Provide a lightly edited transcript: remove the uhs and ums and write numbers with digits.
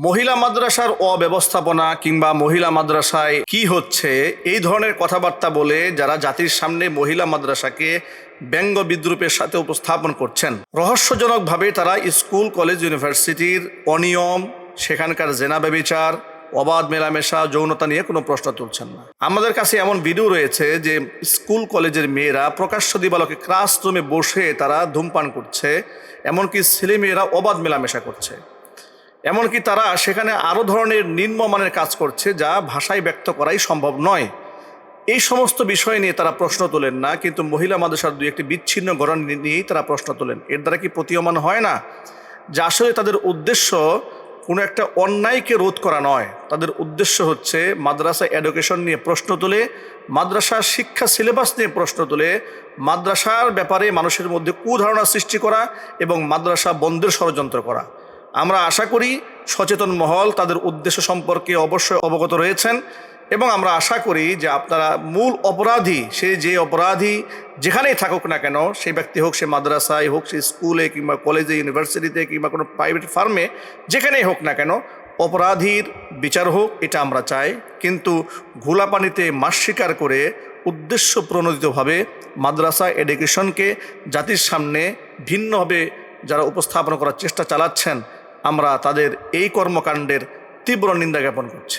মহিলা মাদ্রাসার অব্যবস্থাপনা কিংবা মহিলা মাদ্রাসায় কি হচ্ছে এই ধরনের কথাবার্তা বলে যারা জাতির সামনে মহিলা মাদ্রাসাকে ব্যঙ্গ বিদ্রুপের সাথে উপস্থাপন করছেন, রহস্যজনকভাবে তারা স্কুল কলেজ ইউনিভার্সিটির অনিয়ম, সেখানকার জেনা ব্যভিচার, অবাধ মেলামেশা, যৌনতা নিয়ে কোনো প্রশ্ন তুলছেন না। আমাদের কাছে এমন ভিডিও রয়েছে যে স্কুল কলেজের মেয়েরা প্রকাশ্য দিবালোকে ক্লাসরুমে বসে তারা ধূমপান করছে, এমনকি ছেলেমেয়েরা অবাধ মেলামেশা করছে, এমনকি তারা সেখানে আরও ধরনের নিম্নমানের কাজ করছে যা ভাষায় ব্যক্ত করাই সম্ভব নয়। এই সমস্ত বিষয় নিয়ে তারা প্রশ্ন তোলেন না, কিন্তু মহিলা মাদ্রাসার দুই একটি বিচ্ছিন্ন ঘটনা নিয়েই তারা প্রশ্ন তোলেন। এর দ্বারা কি প্রতীয়মান হয় না যে আসলে তাদের উদ্দেশ্য কোনো একটা অন্যায়কে রোধ করা নয়, তাদের উদ্দেশ্য হচ্ছে মাদ্রাসা এডুকেশন নিয়ে প্রশ্ন তুলে, মাদ্রাসার শিক্ষা সিলেবাস নিয়ে প্রশ্ন তুলে, মাদ্রাসার ব্যাপারে মানুষের মধ্যে কুধারণা সৃষ্টি করা এবং মাদ্রাসা বন্ধের ষড়যন্ত্র করা। আমরা আশা করি সচেতন মহল তাদের উদ্দেশ্য সম্পর্কে অবশ্যই অবগত রয়েছেন এবং আমরা আশা করি যে আপনারা মূল অপরাধী, সে যে অপরাধী যেখানেই থাকুক না কেন, সেই ব্যক্তি হোক সে মাদ্রাসায় হোক, সে স্কুলে কিংবা কলেজে, ইউনিভার্সিটিতে কিংবা কোনো প্রাইভেট ফার্মে, যেখানেই হোক না কেন, অপরাধীর বিচার হোক, এটা আমরা চাই। কিন্তু ঘোলা পানিতে মাছ শিকার করে উদ্দেশ্য প্রণোদিতভাবে মাদ্রাসা এডুকেশনকে জাতির সামনে ভিন্নভাবে যারা উপস্থাপন করার চেষ্টা চালাচ্ছেন, আমরা তাদের এই কর্মকাণ্ডের তীব্র নিন্দা জ্ঞাপন করছি।